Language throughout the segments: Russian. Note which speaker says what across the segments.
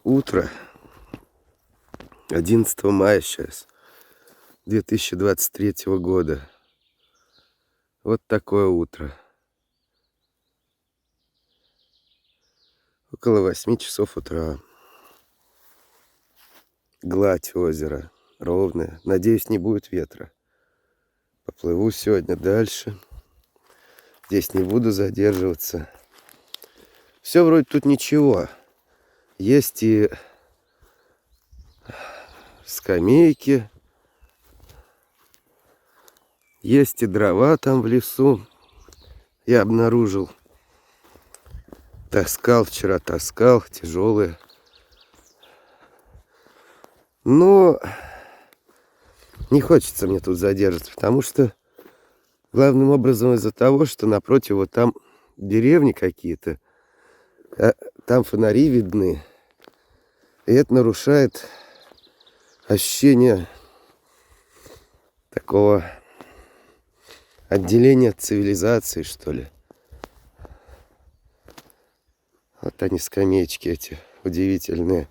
Speaker 1: Утро 11 мая сейчас, 2023 года. Вот такое утро. Около 8 часов утра. Гладь озера ровная. Надеюсь, не будет ветра. Поплыву сегодня дальше. Здесь не буду задерживаться. Все вроде тут ничего. Есть и скамейки. Есть и дрова там в лесу. Я обнаружил. Вчера таскал, тяжелые. Но не хочется мне тут задерживаться, потому что главным образом из-за того, что напротив вот там деревни какие-то, там фонари видны, и это нарушает ощущение такого отделения от цивилизации, что ли. Вот они, скамеечки эти удивительные.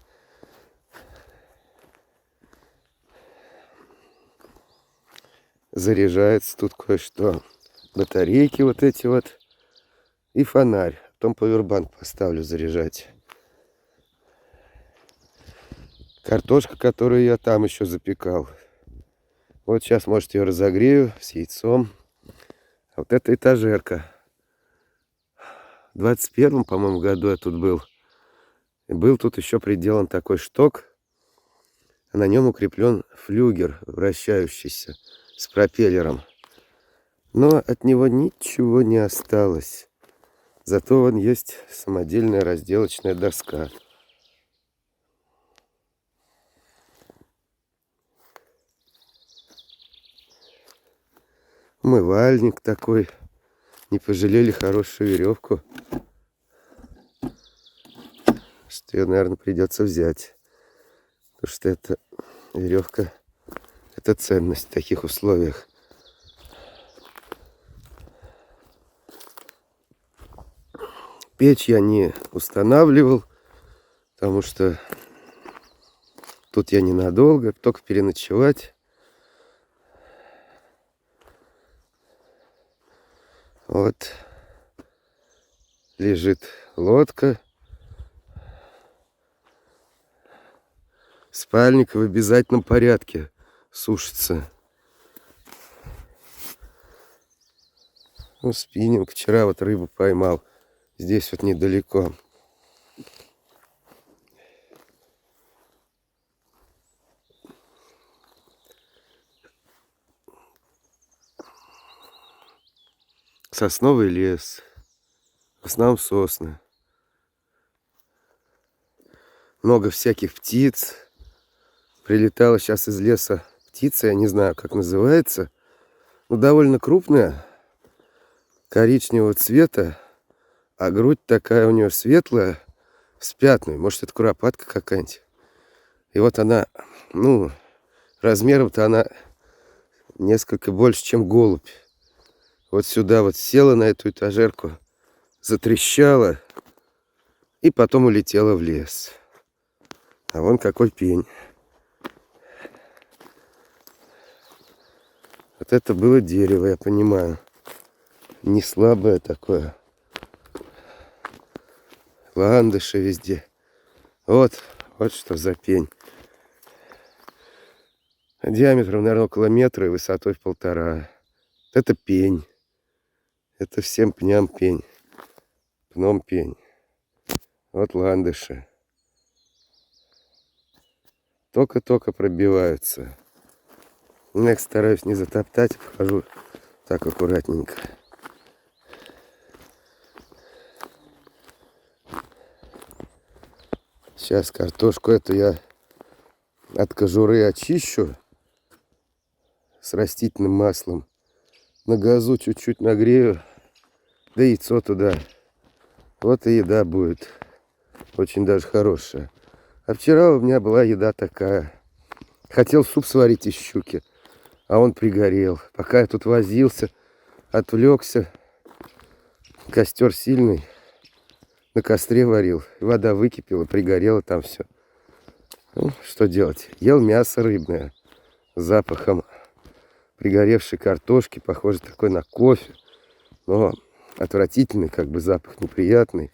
Speaker 1: Заряжается тут кое-что. Батарейки вот эти вот. И фонарь. Потом павербанк поставлю заряжать. Картошка, которую я там еще запекал. Вот сейчас, может, ее разогрею с яйцом. А вот эта этажерка. В 21-м, по-моему, году я тут был. И был тут еще приделан такой шток. А на нем укреплен флюгер, вращающийся, с пропеллером. Но от него ничего не осталось. Зато вон есть самодельная разделочная доска. Умывальник такой. Не пожалели хорошую веревку. Что ее, наверное, придется взять. Потому что эта веревка, это ценность в таких условиях. Печь я не устанавливал, потому что тут я ненадолго, только переночевать. Вот лежит лодка. Спальник в обязательном порядке сушится. Ну, спиннинг. Вчера вот рыбу поймал. Здесь вот недалеко. Сосновый лес. В основном сосны. Много всяких птиц. Прилетала сейчас из леса птица, я не знаю, как называется. Ну, довольно крупная. Коричневого цвета. А грудь такая у нее светлая, с пятнами. Может, это куропатка какая-нибудь. И вот она, ну, размером-то она несколько больше, чем голубь. Вот сюда вот села на эту этажерку, затрещала и потом улетела в лес. А вон какой пень. Вот это было дерево, я понимаю. Не слабое такое. Ландыши везде. Вот что за пень. Диаметром, наверное, около метра и высотой в 1,5. Это пень. Это всем пням пень. Пном пень. Вот ландыши. Только-только пробиваются. Я их стараюсь не затоптать. Вхожу так аккуратненько. Сейчас картошку эту я от кожуры очищу с растительным маслом. На газу чуть-чуть нагрею. Да яйцо туда. Вот и еда будет. Очень даже хорошая. А вчера у меня была еда такая. Хотел суп сварить из щуки, а он пригорел. Пока я тут возился, отвлекся. Костер сильный. На костре варил. Вода выкипела, пригорела там все. Ну, что делать? Ел мясо рыбное с запахом пригоревшей картошки, похоже такой на кофе. Но отвратительный, как бы запах неприятный.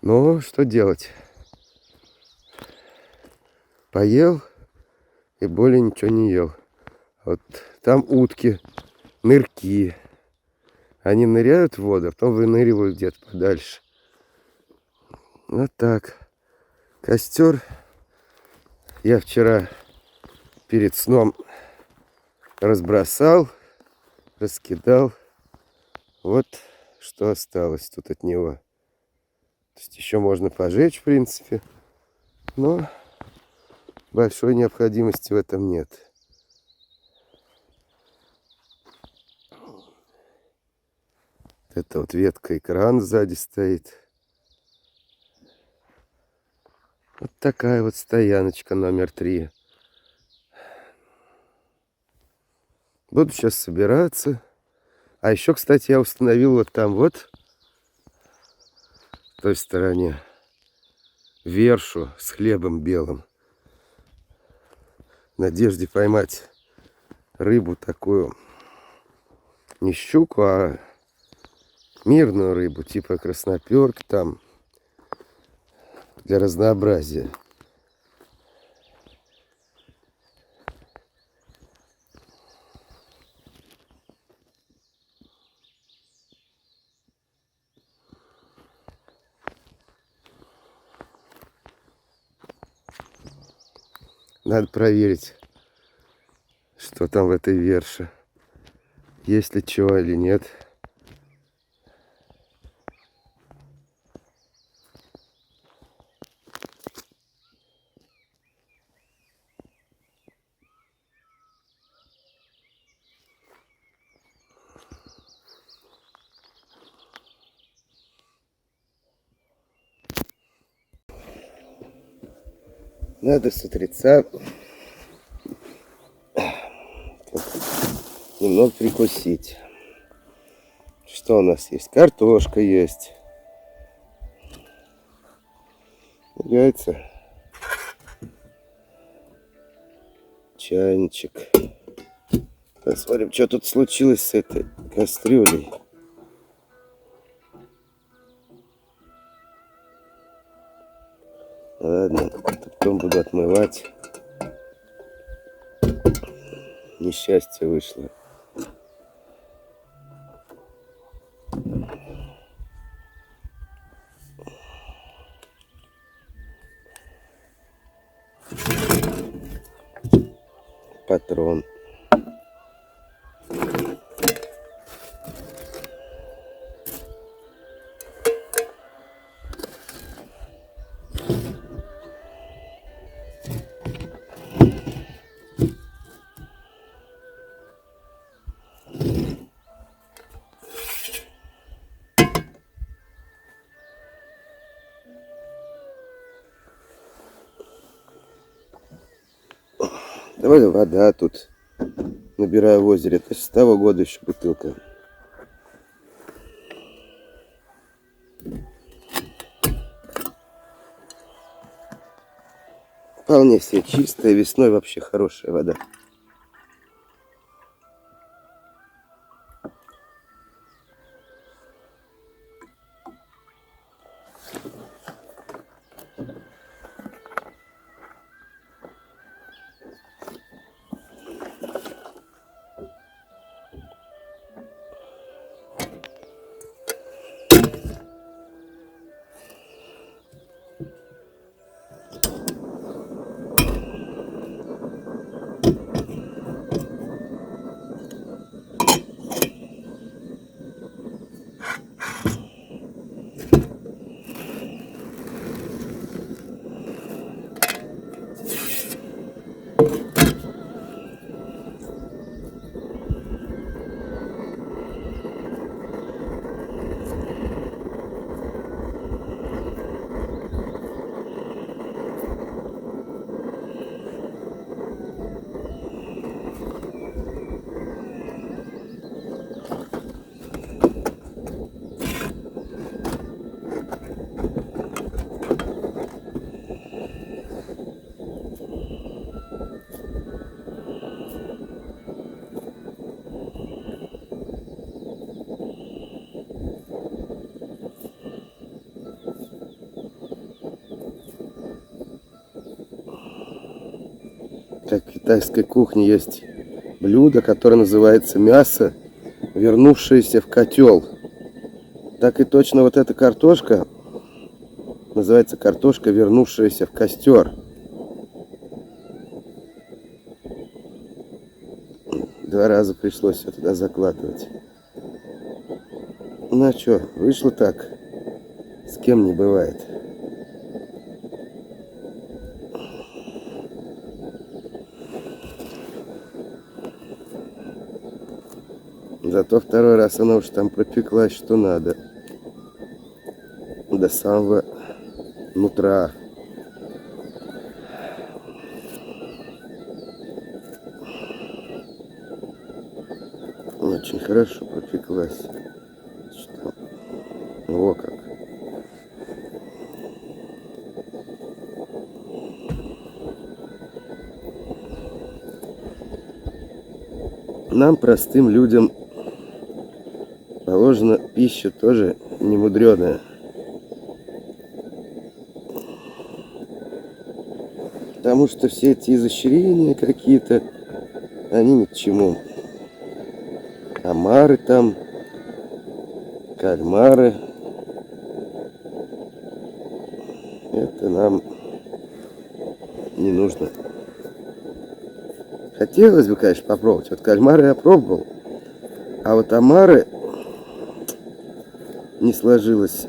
Speaker 1: Но что делать? Поел и более ничего не ел. Вот там утки, нырки. Они ныряют в воду, а потом выныривают где-то подальше. Вот так. Костер я вчера перед сном разбросал, раскидал. Вот что осталось тут от него. То есть еще можно пожечь, в принципе, но большой необходимости в этом нет. Это вот ветка, экран сзади стоит. Вот такая вот стояночка номер 3. Буду сейчас собираться. А еще, кстати, я установил вот там вот, в той стороне, вершу с хлебом белым. В надежде поймать рыбу такую, не щуку, а мирную рыбу, типа красноперки там, для разнообразия. Надо проверить, что там в этой верше. Есть ли чего или нет. Надо с утреца немного прикусить. Что у нас есть? Картошка есть. Яйца. Чайничек. Посмотрим, что тут случилось с этой кастрюлей. Ладно, потом буду отмывать. Несчастье вышло. Патрон. Давай вода тут набираю в озере. Это с того года еще бутылка. Вполне себе чистая, весной вообще хорошая вода. как в китайской кухне есть блюдо, которое называется мясо, вернувшееся в котел. Так и точно вот эта картошка называется картошка, вернувшаяся в костер. 2 раза пришлось все туда закладывать. Ну а что, вышло так. С кем не бывает. Зато 2-й раз она уж там пропеклась, что надо. До самого нутра. Очень хорошо пропеклась. Что? Во как. Нам, простым людям, положена пища тоже немудреная. Потому что все эти изощрения какие-то, они ни к чему. Омары там, кальмары. Это нам не нужно. Хотелось бы, конечно, попробовать. Вот кальмары я пробовал. А вот омары не сложилось.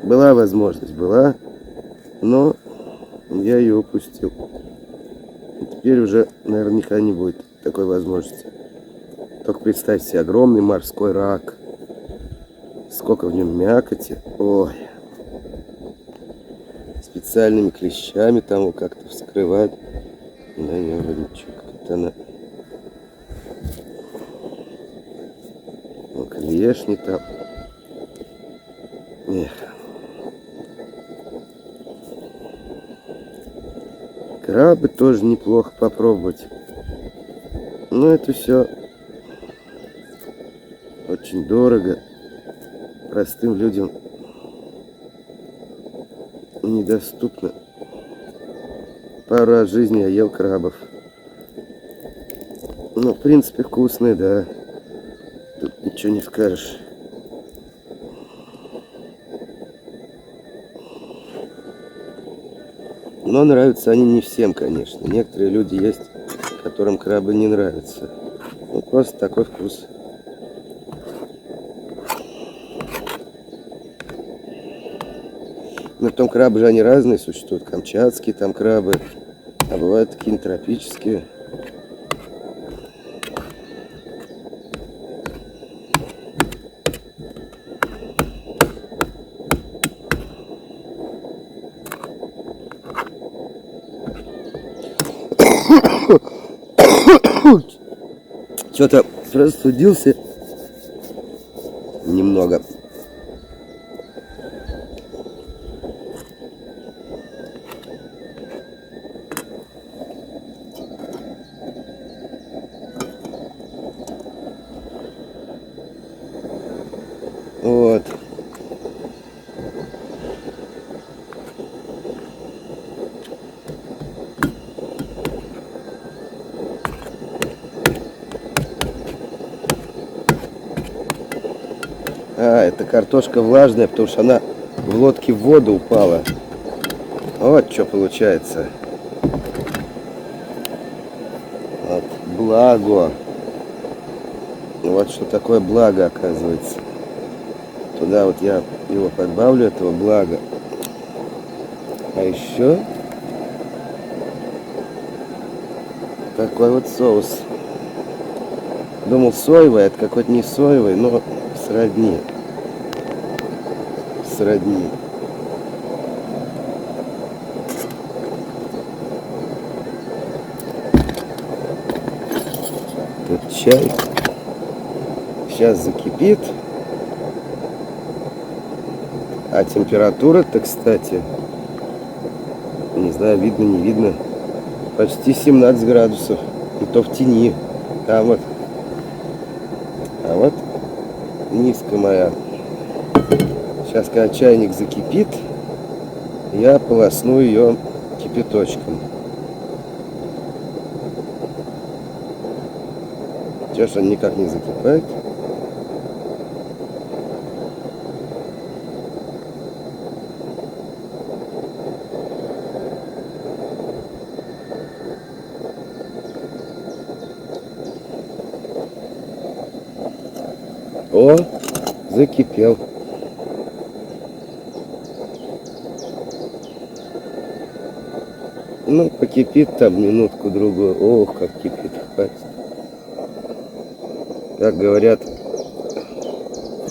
Speaker 1: Была возможность, была, но я ее упустил. И теперь уже наверняка не будет такой возможности. Только представьте себе, огромный морской рак. Сколько в нем мякоти. Ой. Специальными клещами там его как-то вскрывают. Да не, вроде ничего. Как-то она... Ну, клешни там. Эх. Крабы тоже неплохо попробовать. Но это все очень дорого. Простым людям недоступно. Пару раз в жизни я ел крабов. Ну, в принципе, вкусные, да. Тут ничего не скажешь. Но нравятся они не всем, конечно. Некоторые люди есть, которым крабы не нравятся. Ну, просто такой вкус. Но потом крабы же они разные существуют. Камчатские там крабы, а бывают такие тропические. Что-то простудился немного. Вот. А, это картошка влажная, потому что она в лодке в воду упала. Вот что получается. Вот, благо. Вот что такое благо, оказывается. Туда вот я его подбавлю, этого блага. А еще такой вот соус. Думал соевый, это какой-то не соевый, но сродни. Сродни. Тут чай. Сейчас закипит. А температура-то, кстати, не знаю, видно, не видно, почти 17 градусов. И то в тени. Там вот. А вот низко моя. Сейчас, когда чайник закипит, я полосну ее кипяточком. Сейчас он никак не закипает. О, закипел. Ну, покипит там минутку-другую. Ох, как кипит, хватит. Как говорят,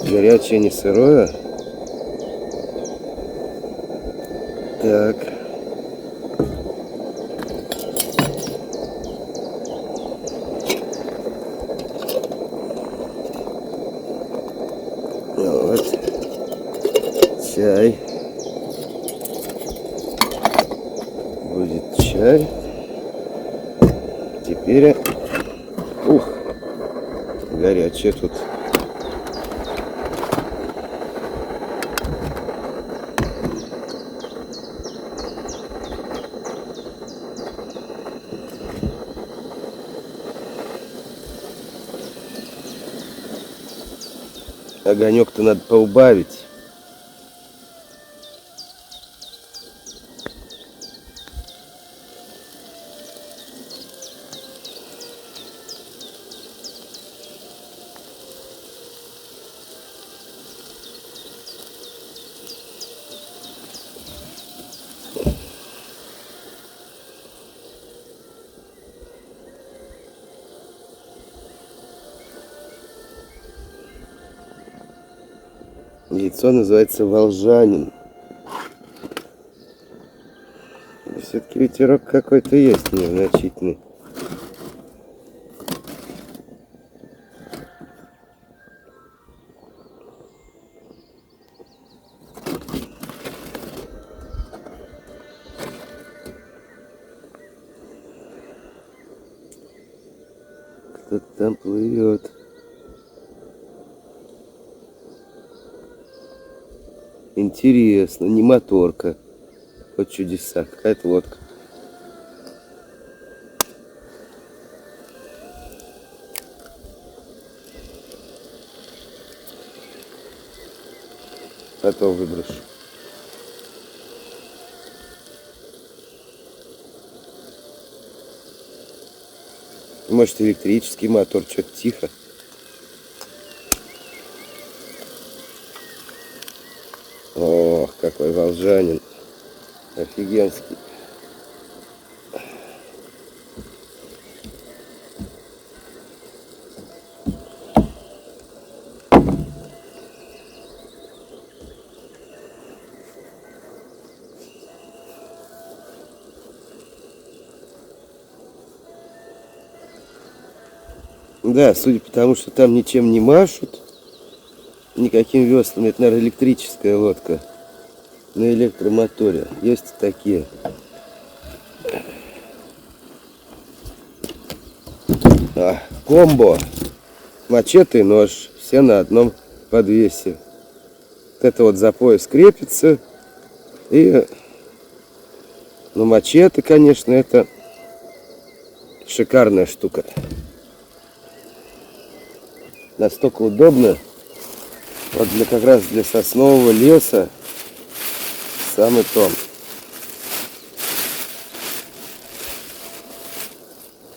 Speaker 1: горячее не сырое. Так. Вот. Чай. Будет чай. Теперь... Ух, горячее тут. Огонек-то надо поубавить. Яйцо называется волжанин. Все-таки ветерок какой-то есть незначительный. Кто-то там плывет. Интересно, не моторка. Вот чудеса, какая-то лодка. Потом выброшу. Может, электрический мотор, что-то тихо. Ох, какой волжанин. Офигенский. Да, судя по тому, что там ничем не машут, никаким веслами, это, наверное, электрическая лодка на электромоторе. Есть такие. Комбо. Мачете и нож. Все на одном подвесе. Вот это вот за пояс крепится. И, ну, мачете, конечно, это шикарная штука. Настолько удобно. Вот для, как раз для соснового леса самый том.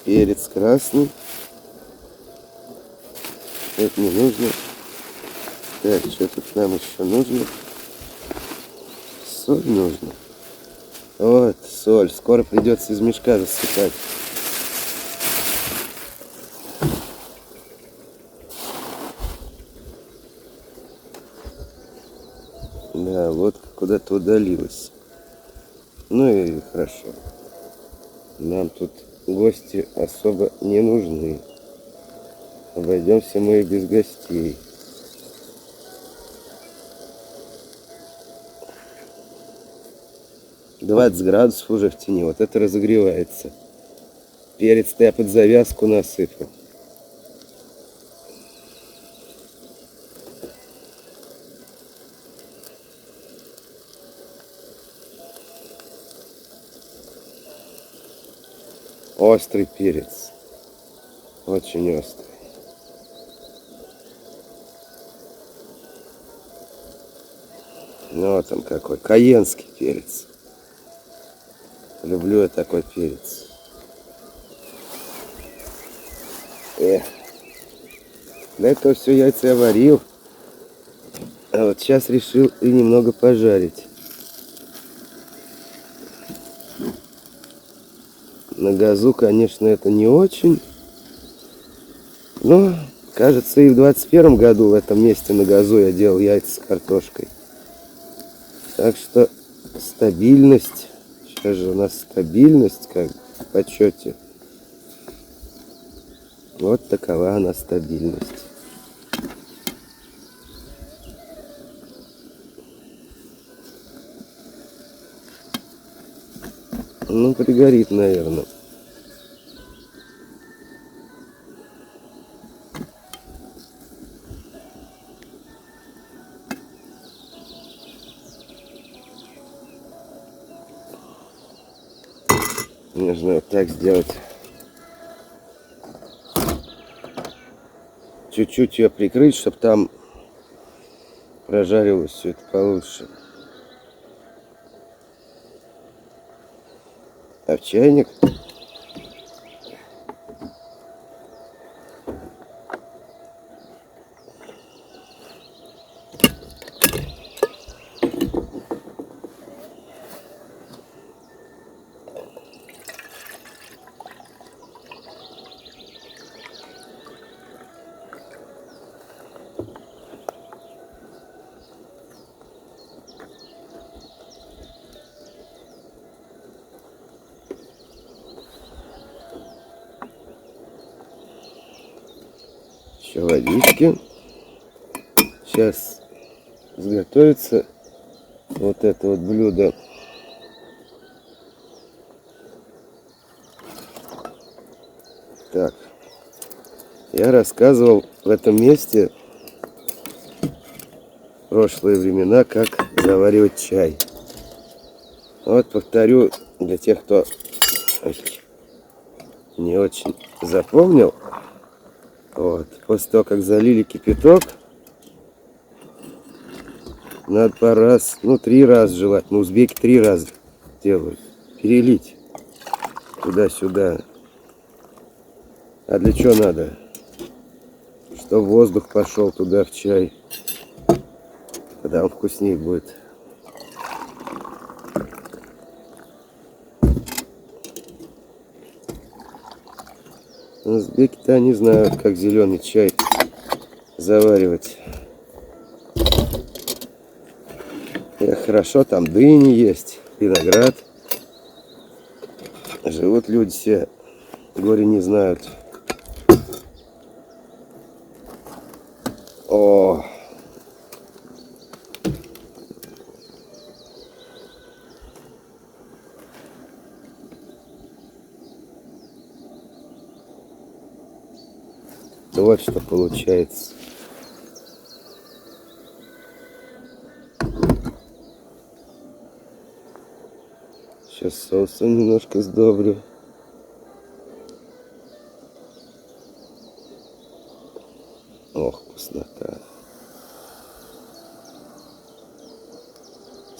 Speaker 1: Перец красный. Это не нужно. Так, что тут нам еще нужно? Соль нужно. Вот, соль. Скоро придется из мешка засыпать. Да, лодка куда-то удалилась. Ну и хорошо. Нам тут гости особо не нужны. Обойдемся мы и без гостей. «20 градусов уже в тени». Вот это разогревается. Перец-то я под завязку насыпал. Острый перец. Очень острый. Вот он какой, каенский перец. Люблю я такой перец. До этого все яйца я варил. А вот сейчас решил и немного пожарить. На газу, конечно, это не очень. Но, кажется, и в 21 году в этом месте на газу я делал яйца с картошкой. Так что стабильность. Сейчас же у нас стабильность, как в почете. Вот такова она стабильность. Ну, пригорит, наверное. Нужно вот так сделать. Чуть-чуть ее прикрыть, чтобы там прожарилось все это получше. А в чайник еще водички. Сейчас сготовится вот это вот блюдо. Так, я рассказывал в этом месте в прошлые времена, как заваривать чай. Вот повторю для тех, кто не очень запомнил. Вот. После того, как залили кипяток, надо по раз, 3 раза желательно. Узбеки 3 раза делают. Перелить туда-сюда. А для чего надо? Чтобы воздух пошел туда в чай. Тогда он вкуснее будет. Узбеки-то они знают, как зеленый чай заваривать. Хорошо, там дыни есть, виноград. Живут люди все, горе не знают. О! Вот что получается. Сейчас соусом немножко сдобрю. Ох, вкуснота.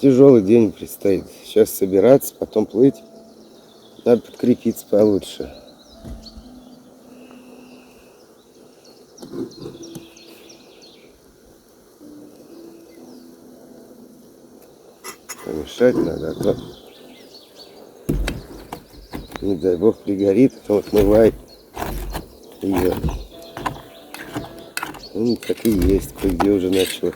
Speaker 1: Тяжелый день предстоит. Сейчас собираться, потом плыть. Надо подкрепиться получше. Помешать надо, а то, не дай бог, пригорит, а то отмывай ее. Ну, так и есть, кое-где уже начало.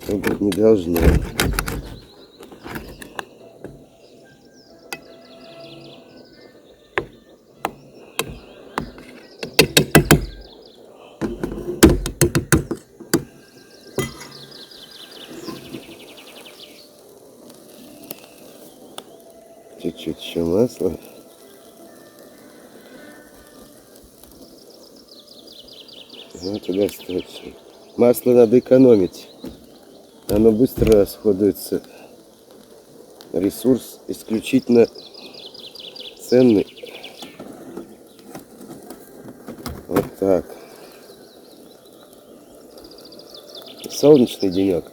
Speaker 1: Быть не должно. Чуть-чуть еще масла. Вот туда достаточно. Масло надо экономить. Оно быстро расходуется Ресурс исключительно ценный. Вот так. Солнечный денек.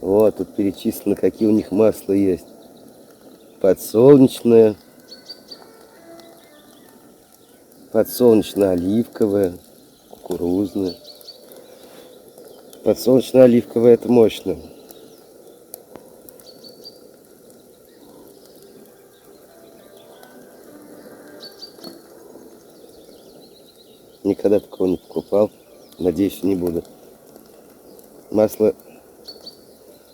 Speaker 1: Вот, тут перечислено, какие у них масла есть. Подсолнечное, подсолнечно-оливковое, кукурузное. Подсолнечно-оливковое — это мощно. Никогда такого не покупал. Надеюсь, не буду. Масло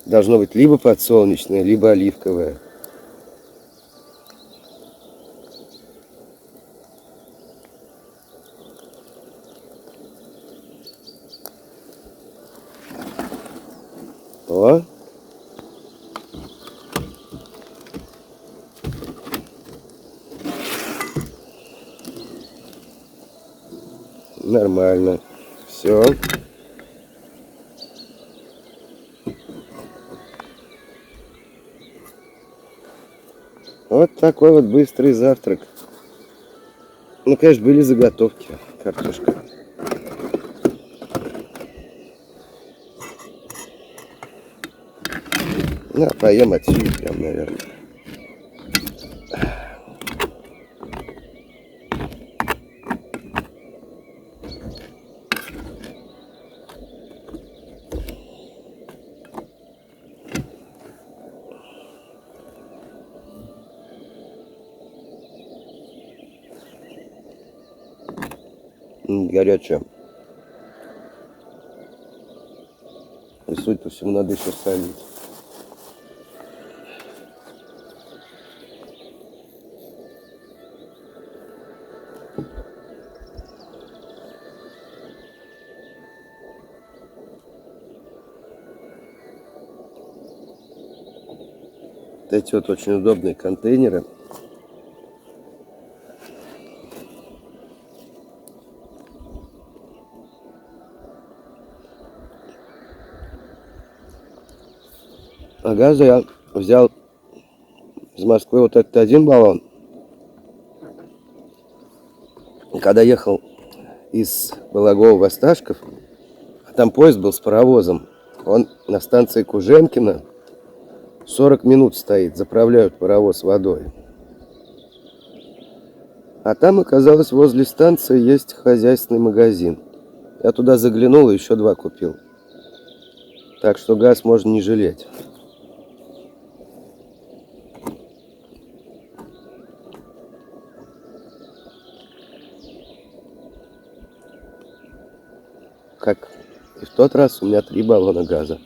Speaker 1: должно быть либо подсолнечное, либо оливковое. О! Нормально. Все. Вот такой вот быстрый завтрак. Ну, конечно, были заготовки. Картошка. На, поем отсюда прям, наверное. Горячая. И, судя по всему, надо еще солить. Вот эти вот очень удобные контейнеры. А газа я взял из Москвы вот этот один баллон. Когда ехал из Балагова в Осташков, а там поезд был с паровозом, он на станции Кужемкина 40 минут стоит, заправляют паровоз водой. А там, оказалось, возле станции есть хозяйственный магазин. Я туда заглянул и еще 2 купил. Так что газ можно не жалеть. Как и в тот раз, у меня 3 баллона газа.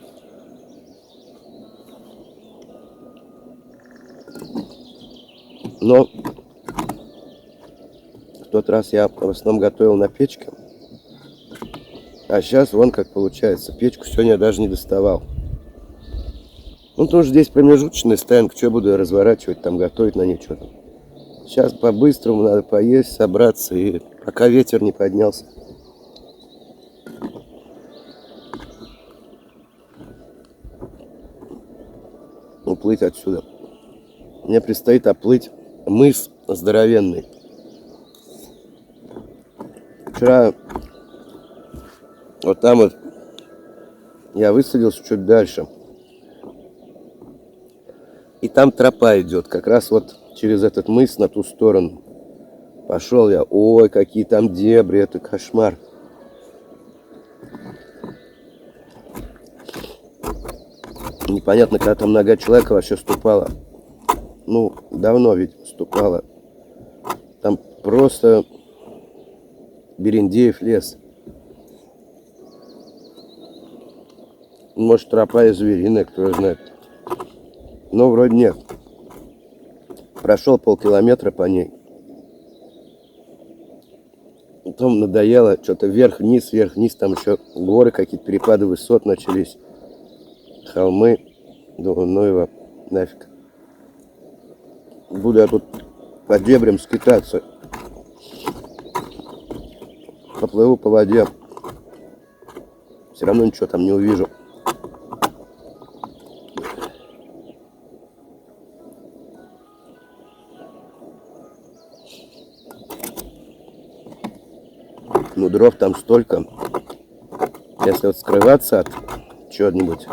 Speaker 1: Но в тот раз я в основном готовил на печке. А сейчас вон как получается. Печку сегодня я даже не доставал. Ну, потому что здесь промежуточная стоянка. Что я буду разворачивать, там готовить на ней что-то. Сейчас по-быстрому надо поесть, собраться. И пока ветер не поднялся. Уплыть отсюда. Мне предстоит оплыть мыс здоровенный. Вчера вот там вот я высадился чуть дальше. И там тропа идет, как раз вот через этот мыс на ту сторону. Пошел я, ой, какие там дебри, это кошмар. Непонятно, когда там нога человека вообще ступала. Ну, давно ведь ступала. Там просто Берендеев лес. Может, тропа и звериная, кто знает. Но вроде нет. Прошел полкилометра по ней. Потом надоело, что-то вверх-вниз, там еще горы какие-то, перепады высот начались. Холмы. Думаю, ну его нафиг. Буду я тут по дебрям скитаться. поплыву по воде. Все равно ничего там не увижу. Ну, дров там столько. Если вот скрываться от чего-нибудь,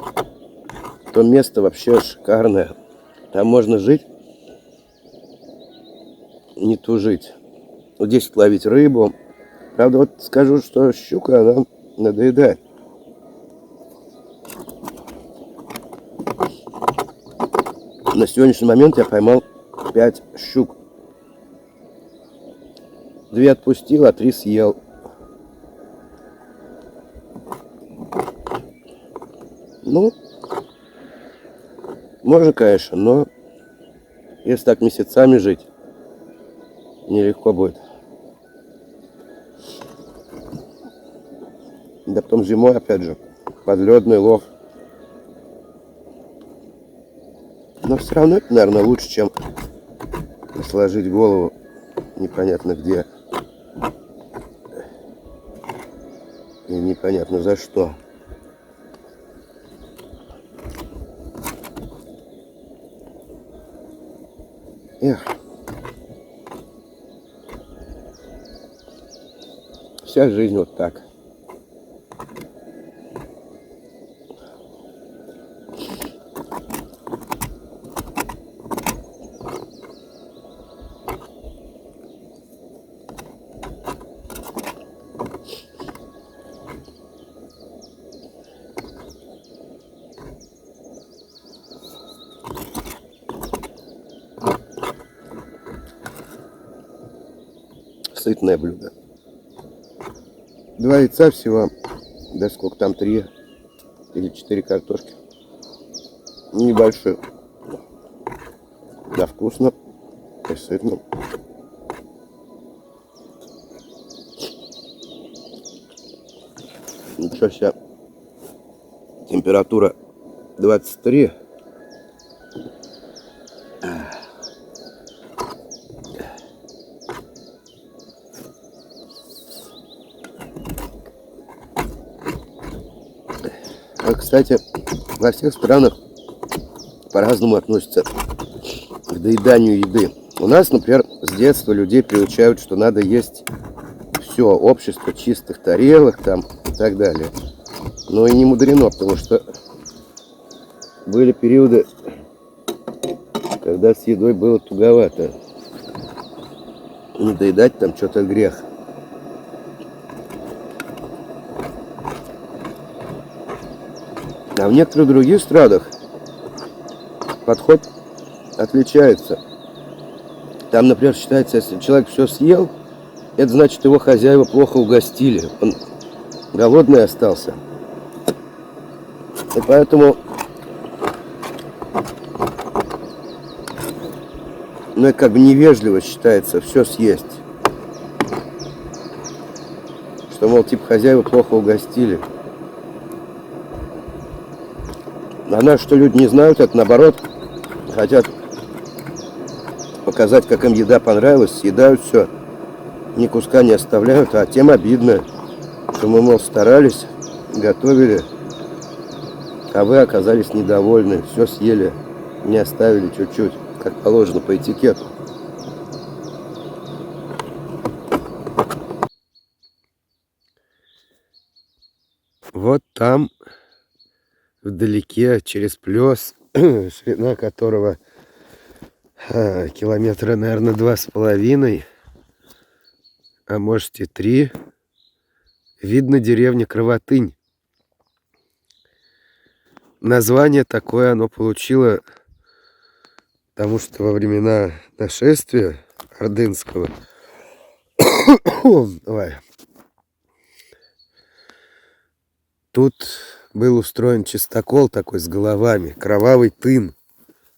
Speaker 1: то место вообще шикарное. Там можно жить, не тужить. Вот здесь ловить рыбу. Правда, вот скажу, что щука, она надоедает. На сегодняшний момент я поймал 5 щук. 2 отпустил, а 3 съел. Ну, можно, конечно, но если так месяцами жить, нелегко будет. Да потом зимой, опять же, подледный лов. Но все равно это, наверное, лучше, чем сложить голову непонятно где. И непонятно за что. Эх. Вся жизнь вот так. Сытное блюдо. 2 яйца всего, да сколько там, 3 или 4 картошки. Небольшие. Да, вкусно и сытно. Ничего себе. Температура 23. Кстати, во всех странах по-разному относятся к доеданию еды. У нас, например, с детства людей приучают, что надо есть все, общество чистых тарелок там и так далее. Но и не мудрено, потому что были периоды, когда с едой было туговато. Не доедать там что-то грех. А в некоторых других странах подход отличается. Там, например, считается, если человек все съел, это значит, его хозяева плохо угостили. Он голодный остался. И поэтому, ну, это как бы невежливо считается все съесть. Что, мол, типа, хозяева плохо угостили. А нас, что люди не знают, это наоборот, хотят показать, как им еда понравилась, съедают все, ни куска не оставляют, а тем обидно, что мы, мол, старались, готовили, а вы оказались недовольны, все съели, не оставили чуть-чуть, как положено по этикету. Вот там, вдалеке, через плес, ширина которого километра, наверное, 2,5, а может и 3, видно деревня Кровотынь. Название такое оно получило, потому что во времена нашествия ордынского тут был устроен чистокол такой с головами, кровавый тын,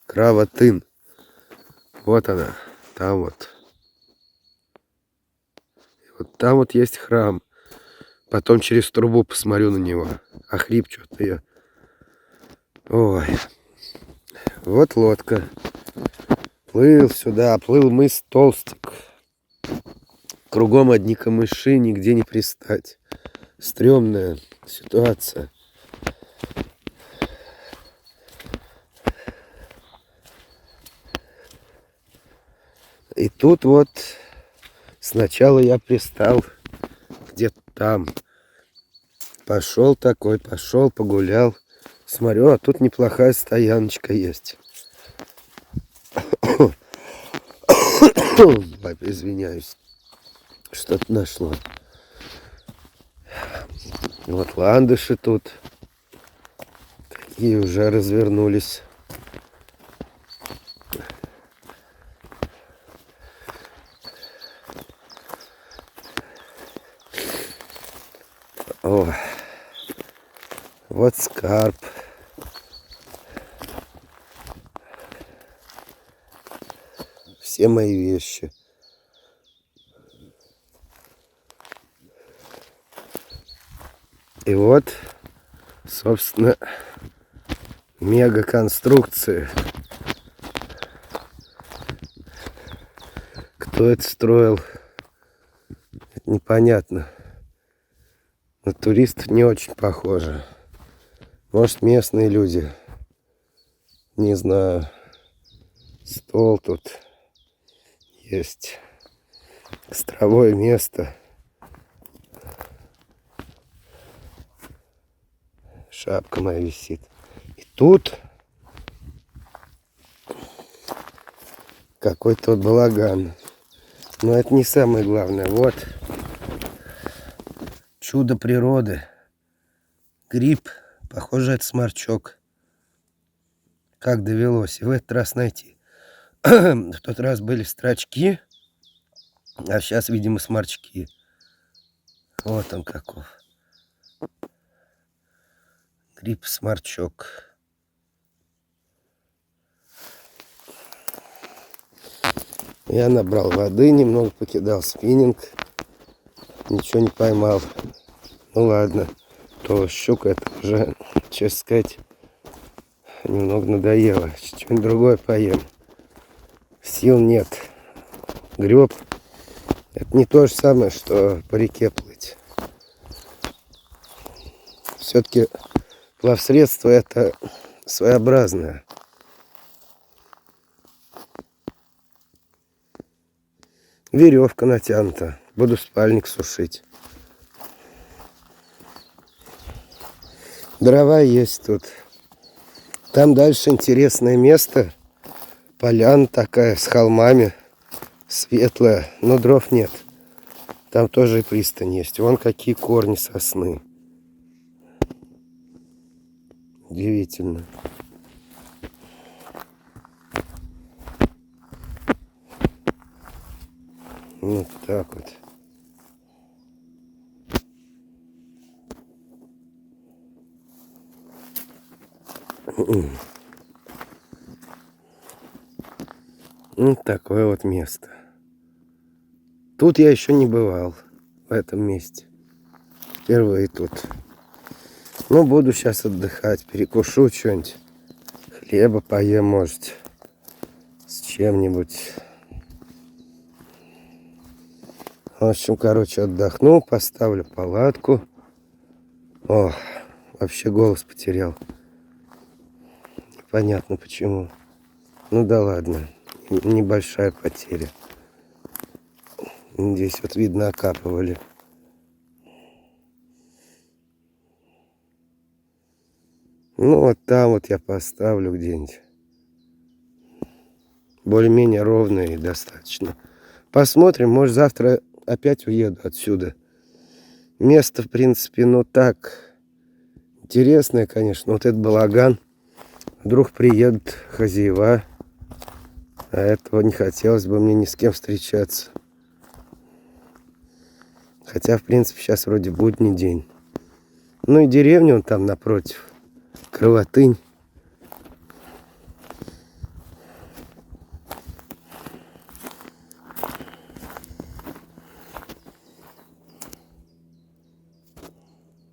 Speaker 1: Кровотын. Вот она, там вот. И вот там вот есть храм. Потом через трубу посмотрю на него. Охрип что-то я. Ой. Вот лодка. Плыл сюда, плыл мыс Толстик. Кругом одни камыши, нигде не пристать. Стрёмная ситуация. И тут вот сначала я пристал где-то там. Пошел такой, пошел, погулял. Смотрю, а тут неплохая стояночка есть. Ой, извиняюсь. Что-то нашло. Вот ландыши тут. И уже развернулись. О, вот скарб. Все мои вещи. И вот, собственно, мега-конструкции. Кто это строил, это непонятно. На туристов не очень похоже. Может, местные люди. Не знаю. Стол тут есть. Костровое место. Шапка моя висит. И тут какой-то вот балаган. Но это не самое главное. Вот чудо природы. Гриб. Похоже, это сморчок. Как довелось и в этот раз найти. В тот раз были строчки, а сейчас, видимо, сморчки. Вот он каков. Гриб-сморчок. Я набрал воды, немного покидал спиннинг. Ничего не поймал. Ну ладно. То щука это уже, честно сказать, немного надоело. Что-нибудь другое поем. Сил нет. Греб. Это не то же самое, что по реке плыть. Все-таки плавсредство это своеобразное. Веревка натянута. Буду спальник сушить. Дрова есть тут. Там дальше интересное место. Поляна такая с холмами. Светлая. Но дров нет. Там тоже и пристань есть. Вон какие корни сосны. Удивительно. Вот так вот. Вот такое вот место. Тут я еще не бывал. В этом месте. Впервые тут. Ну, буду сейчас отдыхать. Перекушу что-нибудь. Хлеба поем, может. С чем-нибудь. В общем, короче, отдохну. Поставлю палатку. О, вообще голос потерял. Непонятно почему. Ну да ладно. Небольшая потеря. Здесь вот видно окапывали. Ну вот там вот я поставлю где-нибудь. Более-менее ровно и достаточно. Посмотрим, может завтра опять уеду отсюда. Место, в принципе, ну так. Интересное, конечно. Вот этот балаган. Вдруг приедут хозяева. А этого не хотелось бы мне ни с кем встречаться. Хотя, в принципе, сейчас вроде будний день. Ну и деревня он там напротив. Кровотынь.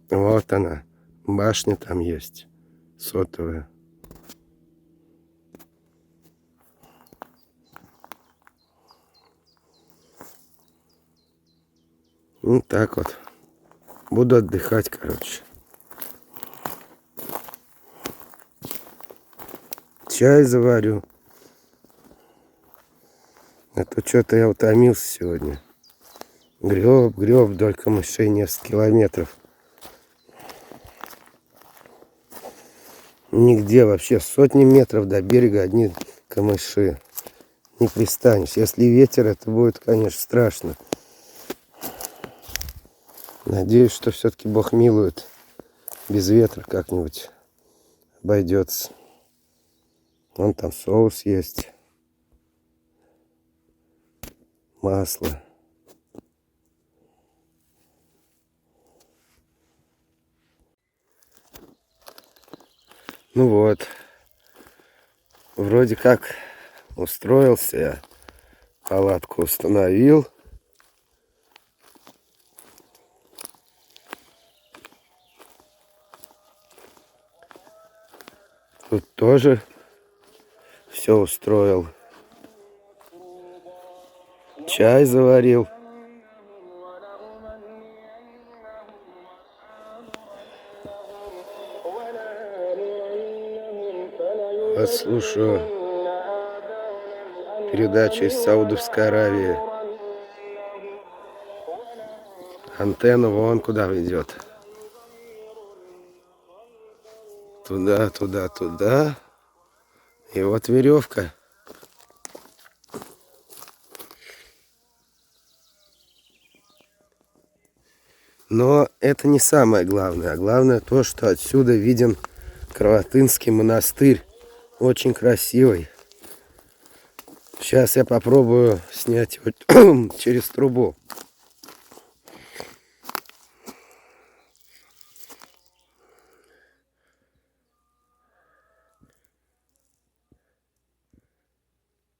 Speaker 1: Вот она. Башня там есть. Сотовая. Ну так вот. Буду отдыхать, короче. Чай заварю. А то что-то я утомился сегодня. Греб вдоль камышей несколько километров. Нигде вообще, сотни метров до берега одни камыши. Не пристанешь. Если ветер, это будет, конечно, страшно. Надеюсь, что все-таки Бог милует. Без ветра как-нибудь обойдется. Вон там соус есть. Масло. Ну вот. Вроде как устроился я. Палатку установил. Тут тоже все устроил. Чай заварил. Послушаю передачу из Саудовской Аравии. Антенна вон куда ведет. Туда, туда, туда. И вот веревка. Но это не самое главное. А главное то, что отсюда виден Кровотынский монастырь. Очень красивый. Сейчас я попробую снять его через трубу.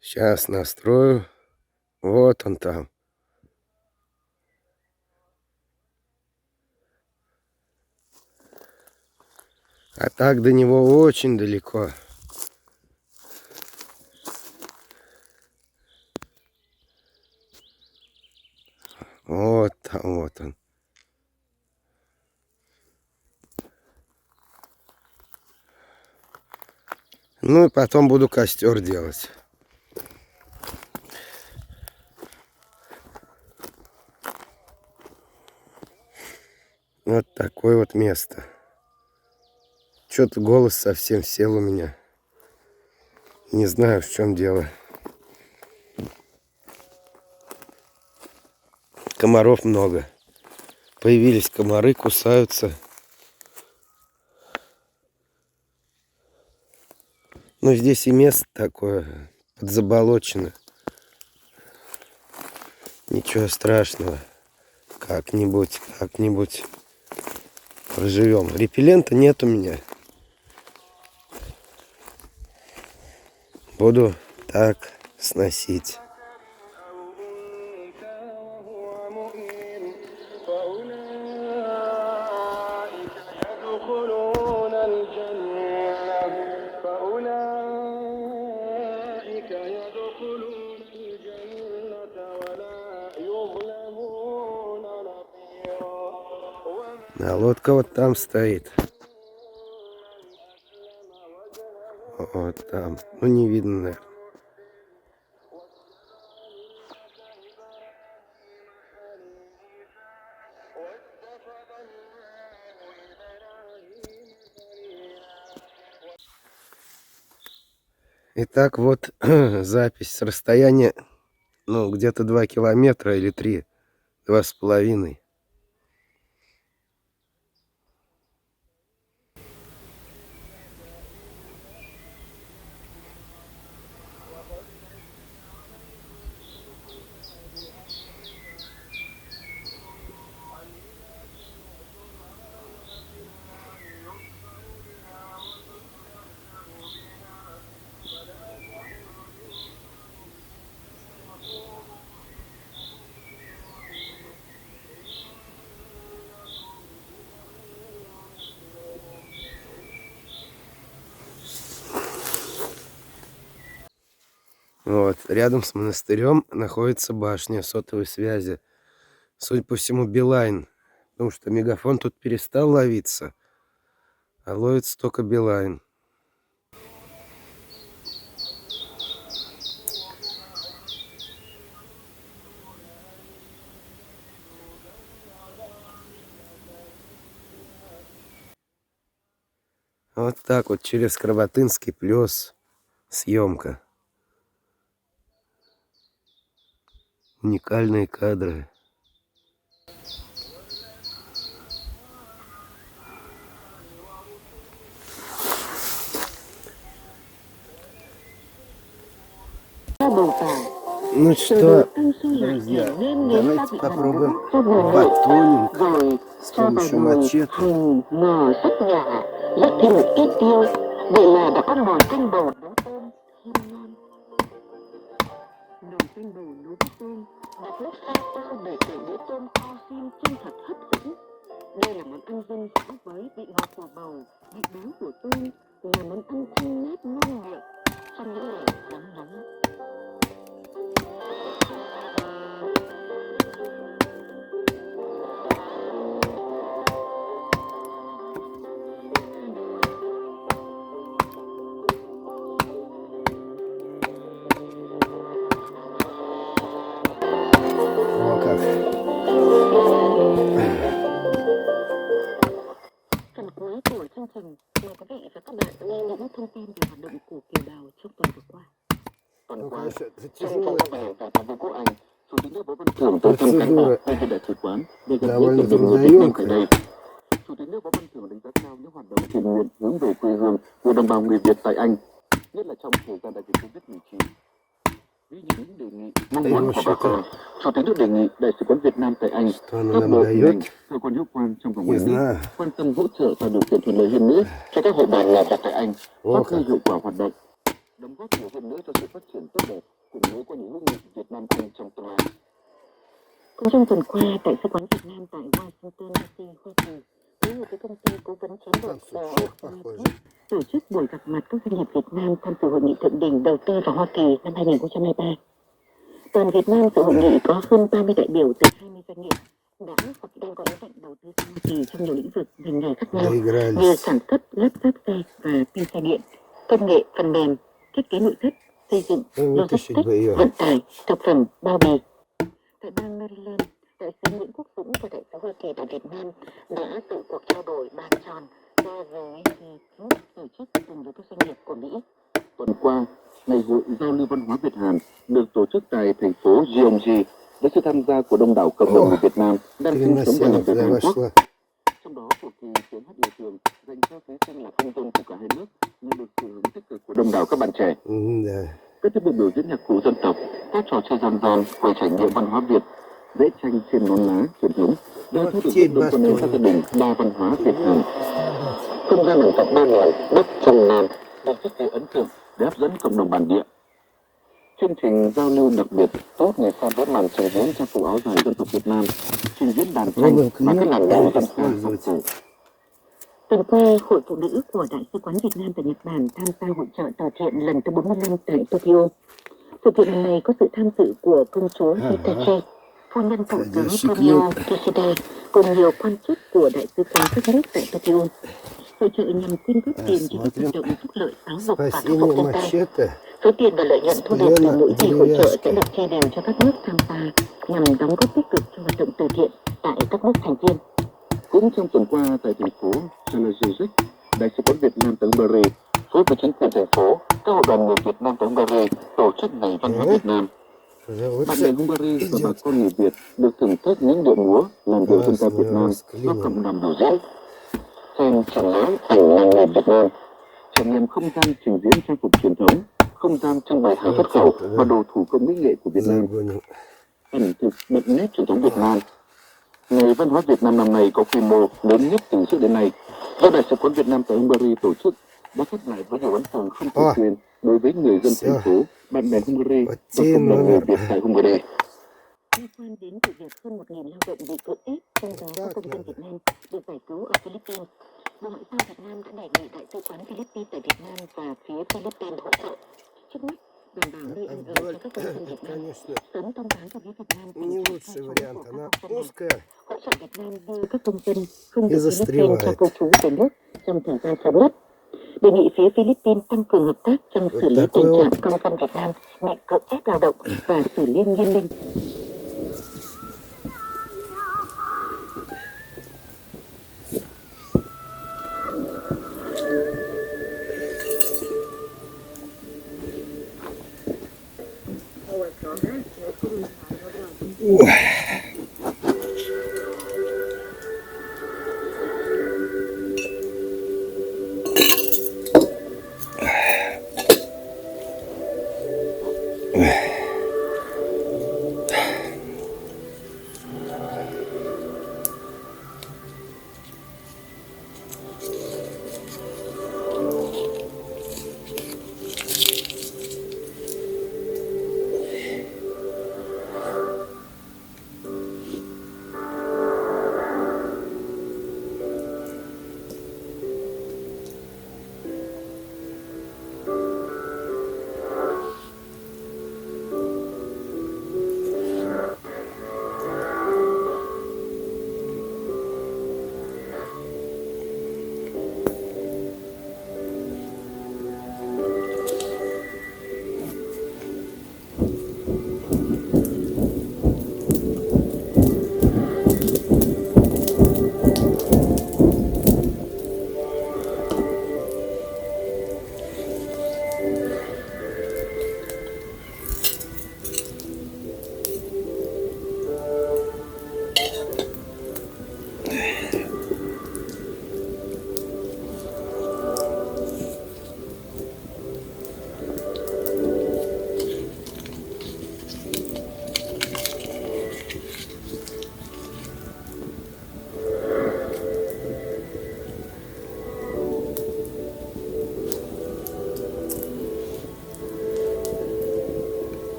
Speaker 1: Сейчас настрою. Вот он там. А так до него очень далеко. Вот там, вот он. Ну и потом буду костер делать. Вот такое вот место. Что-то голос совсем сел у меня. Не знаю, в чем дело. Комаров много. Появились комары, кусаются. Но здесь и место такое, подзаболочено. Ничего страшного. Как-нибудь проживем. Репеллента нет у меня. Буду так сносить. А лодка вот там стоит. Вот там. Ну, не видно, наверное. Итак, вот запись с расстояния, ну, где-то 2 километра или 3, 2,5. Вот, рядом с монастырем находится башня сотовой связи Судя по всему, Билайн. Потому что Мегафон тут перестал ловиться. А ловится только Билайн. Вот так вот через Карабатынский плес съемка. Уникальные кадры. Ну что, друзья, давайте попробуем батонинг с помощью мачете.
Speaker 2: Lắc thêm một ít tiêu, vậy là đã có nồi canh bầu nấu tôm thơm ngon. Nồi canh bầu nấu với tôm đặt lớp sa tao để kể bữa tôm kho xiêm chân thật hấp dẫn. Đây là món ăn dân dã với vị ngọt của bầu, vị béo của tôm, là món ăn thanh mát ngon miệng trong những ngày nắng nóng.
Speaker 1: О, как.
Speaker 2: Phần cuối của chương trình, mời quý vị và các bạn nghe những thông tin về hoạt động của kiều bào trong tuần vừa qua. Tuần qua, trong thông qua về tại Vương quốc Anh, Chủ tịch nước Võ Văn Thưởng tới thăm cán bộ nhân viên đại sứ quán để gặp gỡ cộng đồng người Việt Nam tại đây. Chủ tịch nước Võ Văn Thưởng đánh giá cao những hoạt động thiện nguyện hướng về quê hương của đồng bào người Việt tại Anh, nhất là trong thời gian đại dịch Covid-19. Với những đề nghị mong muốn của bà con, Chủ tịch nước đề nghị Đại sứ quán Việt Nam tại Anh, các bộ ngành, cơ quan hữu quan trong và ngoài nước quan tâm hỗ trợ tạo điều kiện thuận lợi hơn nữa cho các hội đoàn làm việc tại Anh, phát huy hiệu quả hoạt động, đóng góp nhiều hơn nữa cho sự phát triển tốt đẹp cùng mối quan hệ hữu nghị Việt Nam Anh trong tương lai. Cũng trong tuần qua, Đại sứ quán Việt Nam tại Washington DC, Hoa Kỳ, phối hợp với công ty cố vấn chiến lược tổ chức buổi gặp mặt các doanh nghiệp Việt Nam tham dự hội nghị thượng đỉnh đầu tư vào Hoa Kỳ năm 2023. Toàn Việt Nam dự hội nghị có hơn 30 đại biểu từ 20 doanh nghiệp đã hoặc đang có ý định đầu tư sang Hoa Kỳ trong nhiều lĩnh vực ngành nghề khác nhau như sản xuất, lắp ráp xe và pin xe điện, công nghệ, phần mềm, thiết kế nội thất, xây dựng, logistics, vận tải, thực phẩm, bao bì. Tại bang Maryland, Đại sứ Nguyễn Quốc Dũng và Đại sứ Hoa Kỳ tại Việt Nam đã tự cuộc trao đổi bàn tròn do tổ chức cùng với các doanh nghiệp của Mỹ. Tuần qua, Ngày hội giao lưu văn hóa Việt Hàn được tổ chức tại thành phố Gyeonggi với sự tham gia của đông đảo cộng đồng người Việt Nam đang sinh sống và làm việc tại Hàn Quốc. Trong đó, cuộc thi tiếng hát yêu thương dành cho thí sinh là công dân của cả hai nước nhận được sự hưởng tích cực của đông đảo các bạn trẻ. Các tiết mục biểu diễn nhạc cụ dân tộc, các trò chơi dân gian, quay trải nghiệm văn hóa Việt, vẽ tranh trên nón lá truyền thống đã thu được rất đông con em các gia đình đa văn hóa Việt Hàn. Không gian ẩm thực ba miền Bắc trong Nam được thiết kế ấn tượng để hấp dẫn cộng đồng bản địa. Chương trình giao lưu đặc biệt tốt người con vớt màn trình diễn trang phục áo dài dân tộc Việt Nam, trình diễn đàn tranh và các làn điệu dân ca phong phú. Tuần qua, Hội Phụ nữ của Đại sứ quán Việt Nam tại Nhật Bản tham gia hội chợ từ thiện lần thứ 45 tại Tokyo. Sự kiện lần này có sự tham dự của công chúa Hitachi, phu nhân thủ tướng Fumio Kishida, cùng nhiều quan chức của Đại sứ quán các nước tại Tokyo. Hội trợ nhằm quyên góp tiền cho các hoạt động phúc lợi giáo dục và khắc phục thiên tai. Số tiền và lợi nhuận thu được từ mỗi kỳ hội trợ sẽ được chia đều cho các nước tham gia nhằm đóng góp tích cực cho hoạt động từ thiện tại các nước thành viên. Cũng trong tuần qua tại thành phố Chanazuzek, Đại sứ quán Việt Nam tại Hungary phối hợp với chính quyền thành phố, các hội đoàn người Việt Nam tại Hungary tổ chức Ngày Văn hóa Việt Nam. Bạn bè Hungary và bà con người Việt được thưởng thức những điệu múa, làn điệu dân ca Việt Nam do cộng đồng biểu diễn. Xem triển lãm ảnh làng nghề Việt Nam, trải nghiệm không gian trình diễn trang phục truyền thống, không gian trưng bày hàng xuất khẩu và đồ thủ công mỹ nghệ của Việt Nam, ẩm thực đậm nét truyền thống Việt Nam. Ngày Văn hóa Việt Nam năm nay có quy mô lớn nhất từ trước đến nay, do Đại sứ quán Việt Nam tại Hungary tổ chức, đã khép lại với nhiều ấn tượng không thể quên đối với người dân thành phố, bạn bè Hungary và cộng đồng người Việt tại Hungary. Liên quan đến vụ việc hơn 1.000 lao động bị cưỡng ép, trong đó có công dân Việt Nam được giải cứu ở Philippines, Bộ Ngoại giao Việt Nam đã đề nghị Đại sứ quán Philippines tại Việt Nam và phía Philippines hỗ trợ. Trước mắt, đảm bảo nơi ăn ở cho các cho chương trình Việt
Speaker 1: Это,
Speaker 2: Nam
Speaker 1: конечно,
Speaker 2: sớm thông báo cho phía Việt Nam
Speaker 1: не
Speaker 2: tình trạng
Speaker 1: лучший
Speaker 2: theo
Speaker 1: вариант.
Speaker 2: của các
Speaker 1: Она
Speaker 2: công dân này,
Speaker 1: узкая
Speaker 2: hỗ trợ Việt Nam đưa các công dân không
Speaker 1: и
Speaker 2: được Philippines cho
Speaker 1: застревает.
Speaker 2: cư trú về nước trong thời gian sớm nhất. Đề nghị phía Philippines tăng cường hợp tác trong xử
Speaker 1: Вот
Speaker 2: lý
Speaker 1: такой
Speaker 2: tình
Speaker 1: вот.
Speaker 2: trạng công dân Việt Nam bị cưỡng ép lao động và xử lý nghiêm minh.
Speaker 1: Ой.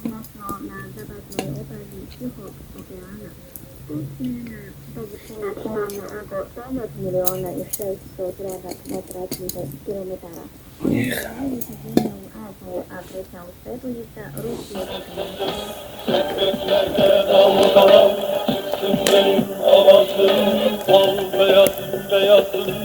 Speaker 2: odnosno na zawadną obrazi psychopowiana. Istnienia površina oko 9 miliona i 600 kvadratnih kilometara. Najveća zemlja u Aziji, a treća u svetu je sa Rusije
Speaker 3: Beyazın beyazın